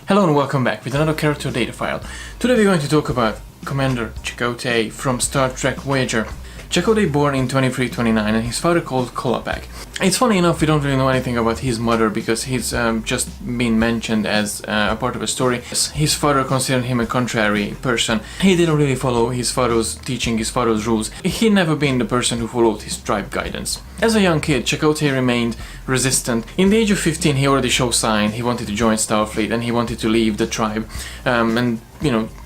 Hello and welcome back with another character Datafile. Today we're going to talk about Commander Chakotay from Star Trek Voyager. Chakotay born in 2329 and his father called Kolopak. It's funny enough we don't really know anything about his mother because he's just been mentioned as a part of a story. His father considered him a contrary person. He didn't really follow his father's teaching, his father's rules. He'd never been the person who followed his tribe guidance. As a young kid, Chakotay remained resistant. In the age of 15 he already showed sign he wanted to join Starfleet and he wanted to leave the tribe and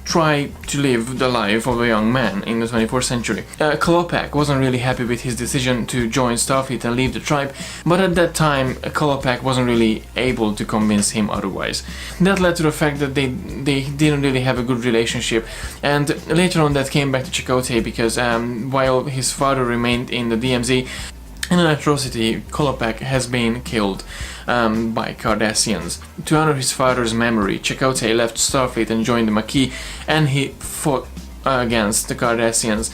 try to live the life of a young man in the 24th century. Kolopak wasn't really happy with his decision to join Starfleet and leave the tribe, but at that time Kolopak wasn't really able to convince him otherwise. That led to the fact that they didn't really have a good relationship, and later on that came back to Chakotay because while his father remained in the DMZ, in an atrocity, Kolopak has been killed by Cardassians. To honor his father's memory, Chakotay left Starfleet and joined the Maquis, and he fought against the Cardassians.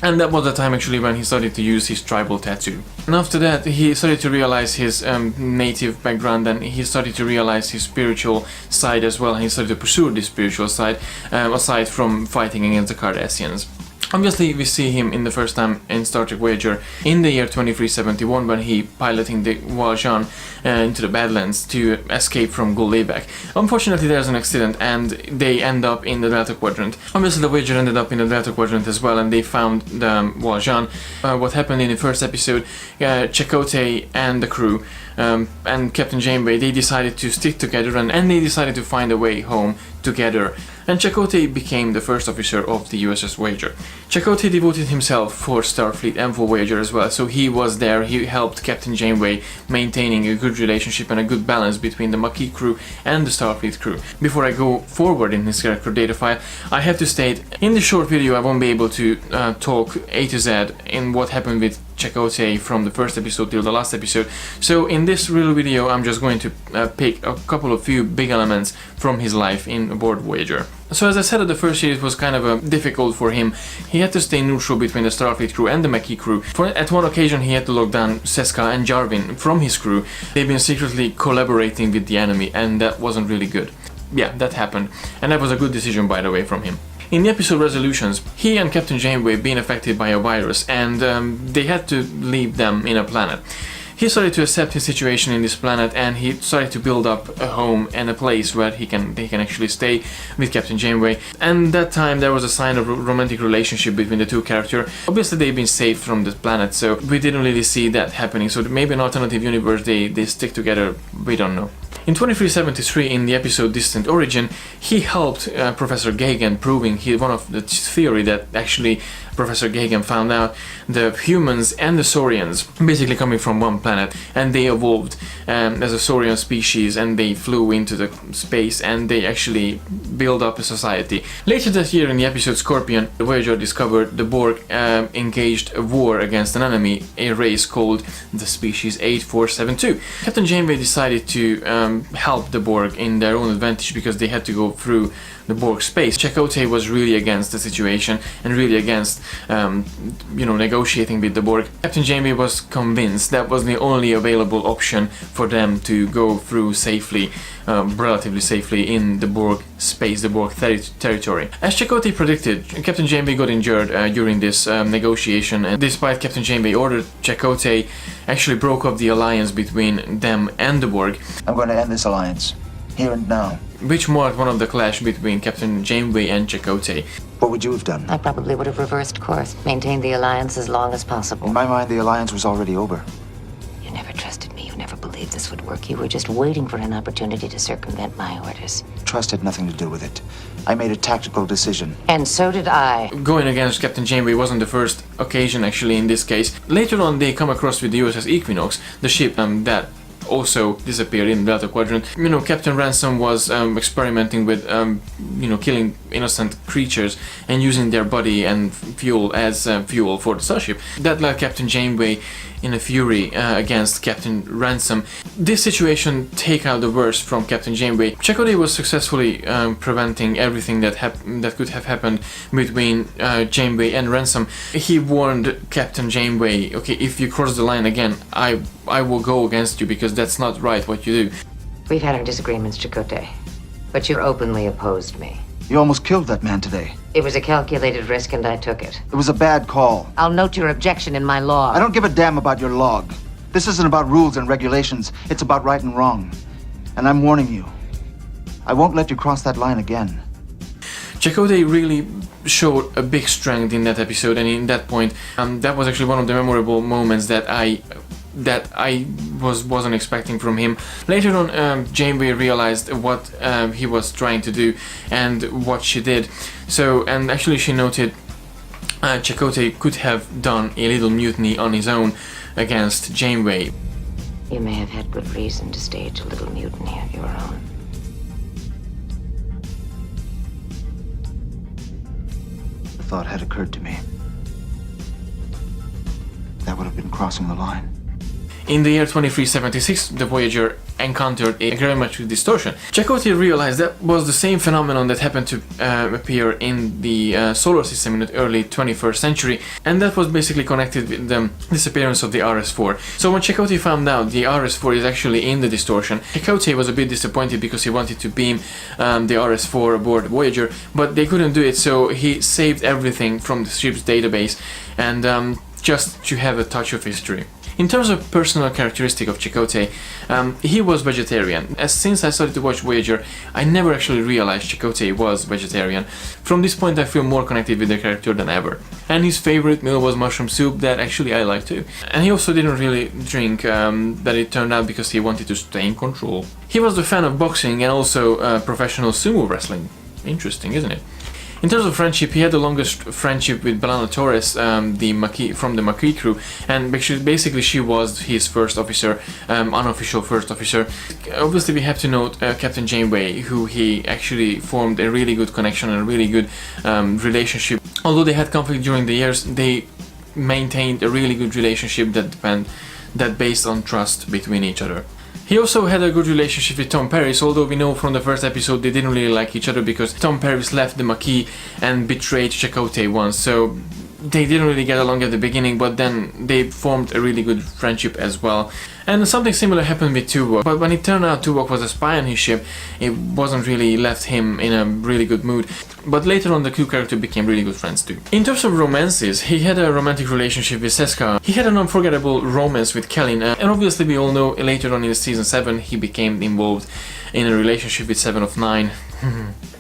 And that was the time actually when he started to use his tribal tattoo. And after that he started to realize his native background, and he started to realize his spiritual side as well, and he started to pursue this spiritual side aside from fighting against the Cardassians. Obviously, we see him in the first time in Star Trek Voyager in the year 2371 when he piloting the Voyager into the Badlands to escape from Gul-Lebak. Unfortunately, there's an accident and they end up in the Delta-Quadrant. Obviously, the Voyager ended up in the Delta-Quadrant as well, and they found the Voyager. What happened in the first episode, Chakotay and the crew and Captain Janeway, they decided to stick together and they decided to find a way home together. And Chakotay became the first officer of the USS Voyager. Chakotay devoted himself for Starfleet and for Voyager as well, so he was there, he helped Captain Janeway maintaining a good relationship and a good balance between the Maquis crew and the Starfleet crew. Before I go forward in this character data file, I have to state, in this short video I won't be able to talk A to Z in what happened with Chakotay from the first episode till the last episode, so in this real video I'm just going to pick a couple of few big elements from his life in aboard Voyager. So as I said, the first year it was kind of difficult for him. He had to stay neutral between the Starfleet crew and the Maquis crew. At one occasion he had to lock down Seska and Jarvin from his crew. They've been secretly collaborating with the enemy, and that wasn't really good. Yeah, that happened, and that was a good decision by the way from him. In the episode Resolutions, he and Captain Janeway been affected by a virus, and they had to leave them in a planet. He started to accept his situation in this planet, and he started to build up a home and a place where they can actually stay with Captain Janeway. And that time there was a sign of romantic relationship between the two characters. Obviously they've been saved from this planet, so we didn't really see that happening. So maybe an alternative universe they stick together, we don't know. In 2373, in the episode Distant Origin, he helped Professor Gagan, proving one of the theory that actually Professor Gagan found out the humans and the Saurians basically coming from one planet, and they evolved as a Saurian species, and they flew into the space and they actually built up a society. Later that year in the episode Scorpion, the Voyager discovered the Borg engaged a war against an enemy, a race called the species 8472. Captain Janeway decided to help the Borg in their own advantage because they had to go through the Borg space. Chakotay was really against the situation and really against negotiating with the Borg. Captain Janeway was convinced that was the only available option for them to go through safely, relatively safely in the Borg space, the Borg territory. As Chakotay predicted, Captain Janeway got injured during this negotiation, and despite Captain Janeway ordered, Chakotay actually broke up the alliance between them and the Borg. I'm going to end this alliance, here and now. Which marked one of the clash between Captain Janeway and Chakotay. What would you have done? I probably would have reversed course, maintained the alliance as long as possible. In my mind, the alliance was already over. You never trusted me. You never believed this would work. You were just waiting for an opportunity to circumvent my orders. Trust had nothing to do with it. I made a tactical decision. And so did I. Going against Captain Janeway wasn't the first occasion actually in this case. Later on they come across with the USS Equinox, the ship that also disappeared in the Delta-Quadrant. Captain Ransom was experimenting with killing innocent creatures and using their body and fuel as fuel for the starship. That led Captain Janeway in a fury against Captain Ransom. This situation take out the worst from Captain Janeway. Chakotay was successfully preventing everything that could have happened between Janeway and Ransom. He warned Captain Janeway, okay, if you cross the line again, I will go against you because that's not right what you do. We've had our disagreements, Chakotay. But you openly opposed me. You almost killed that man today. It was a calculated risk and I took it. It was a bad call. I'll note your objection in my log. I don't give a damn about your log. This isn't about rules and regulations. It's about right and wrong. And I'm warning you. I won't let you cross that line again. Chakotay really showed a big strength in that episode, and in that point, that was actually one of the memorable moments that I wasn't expecting from him. Later on, Janeway realized what he was trying to do and what she did. So, and actually she noted Chakotay could have done a little mutiny on his own against Janeway. You may have had good reason to stage a little mutiny of your own. The thought had occurred to me. That would have been crossing the line. In the year 2376, the Voyager encountered a gravity distortion. Chakotay realized that was the same phenomenon that happened to appear in the solar system in the early 21st century, and that was basically connected with the disappearance of the RS-4. So when Chakotay found out the RS-4 is actually in the distortion, Chakotay was a bit disappointed because he wanted to beam the RS-4 aboard Voyager, but they couldn't do it, so he saved everything from the ship's database and just to have a touch of history. In terms of personal characteristic of Chakotay, he was vegetarian. Since I started to watch Voyager, I never actually realized Chakotay was vegetarian. From this point I feel more connected with the character than ever. And his favorite meal was mushroom soup, that actually I like too. And he also didn't really drink, but it turned out because he wanted to stay in control. He was a fan of boxing and also professional sumo wrestling. Interesting, isn't it? In terms of friendship, he had the longest friendship with B'Elanna Torres, the Maquis, from the Maquis crew, and basically she was his first officer, unofficial first officer. Obviously we have to note Captain Janeway, who he actually formed a really good connection and a really good relationship. Although they had conflict during the years, they maintained a really good relationship that based on trust between each other. He also had a good relationship with Tom Paris, although we know from the first episode they didn't really like each other because Tom Paris left the Maquis and betrayed Chakotay once, so they didn't really get along at the beginning, but then they formed a really good friendship as well. And something similar happened with Tuvok, but when it turned out Tuvok was a spy on his ship, it wasn't really left him in a really good mood. But later on the two characters became really good friends too. In terms of romances, he had a romantic relationship with Seska. He had an unforgettable romance with Kellin, and obviously we all know later on in season 7 he became involved in a relationship with Seven of Nine.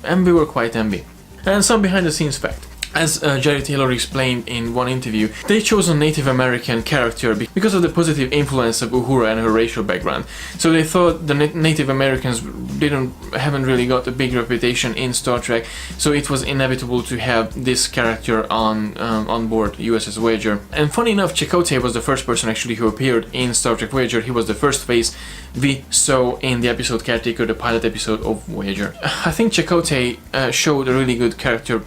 And we were quite envy. And some behind the scenes fact. As Jerry Taylor explained in one interview, they chose a Native American character because of the positive influence of Uhura and her racial background. So they thought the Native Americans haven't really got a big reputation in Star Trek, so it was inevitable to have this character on board USS Voyager. And funny enough, Chakotay was the first person actually who appeared in Star Trek Voyager. He was the first face we saw in the episode Caretaker, the pilot episode of Voyager. I think Chakotay showed a really good character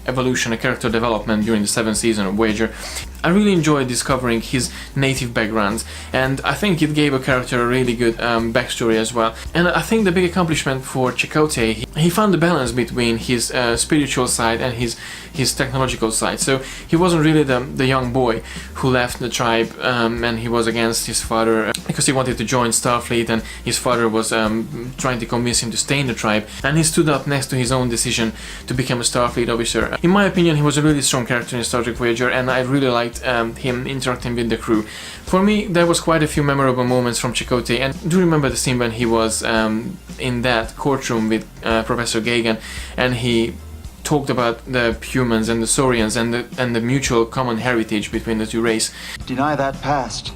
evolution, a character development during the 7th season of Voyager. I really enjoyed discovering his native background, and I think it gave a character a really good backstory as well. And I think the big accomplishment for Chakotay, he found the balance between his spiritual side and his technological side. So he wasn't really the young boy who left the tribe and he was against his father because he wanted to join Starfleet, and his father was trying to convince him to stay in the tribe, and he stood up next to his own decision to become a Starfleet officer. In my opinion, he was a really strong character in Star Trek Voyager, and I really liked him interacting with the crew. For me, there was quite a few memorable moments from Chakotay, and do remember the scene when he was in that courtroom with Professor Gagan, and he talked about the humans and the Saurians and the mutual common heritage between the two races. Deny that past,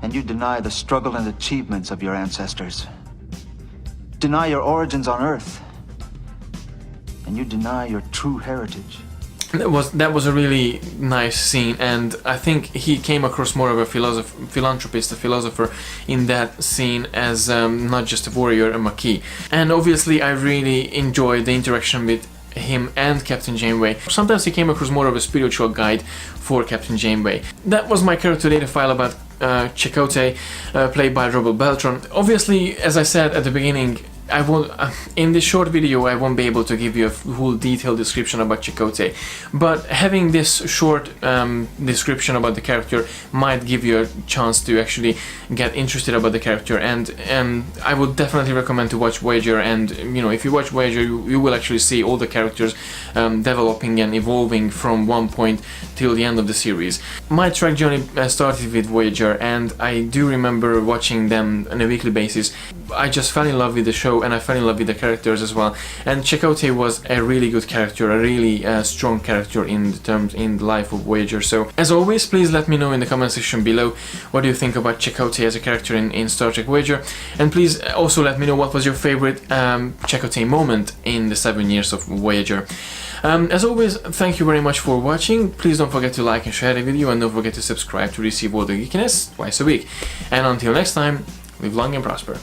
and you deny the struggle and achievements of your ancestors. Deny your origins on Earth, and you deny your true heritage. That was a really nice scene, and I think he came across more of a philanthropist, a philosopher in that scene as not just a warrior, a Maquis. And obviously I really enjoyed the interaction with him and Captain Janeway. Sometimes he came across more of a spiritual guide for Captain Janeway. That was my character data file about Chakotay, played by Robert Beltran. Obviously, as I said at the beginning, I won't, in this short video I won't be able to give you a full detailed description about Chakotay, but having this short description about the character might give you a chance to actually get interested about the character, and I would definitely recommend to watch Voyager. And you know, if you watch Voyager, you will actually see all the characters developing and evolving from one point till the end of the series. My Trek journey started with Voyager, and I do remember watching them on a weekly basis. I just fell in love with the show, and I fell in love with the characters as well. And Chakotay was a really good character, a really strong character in the life of Voyager. So as always, please let me know in the comment section below what do you think about Chakotay as a character in Star Trek Voyager, and please also let me know what was your favorite Chakotay moment in the 7 years of Voyager. As always, thank you very much for watching. Please don't forget to like and share the video, and don't forget to subscribe to receive all the geekiness twice a week. And until next time, live long and prosper.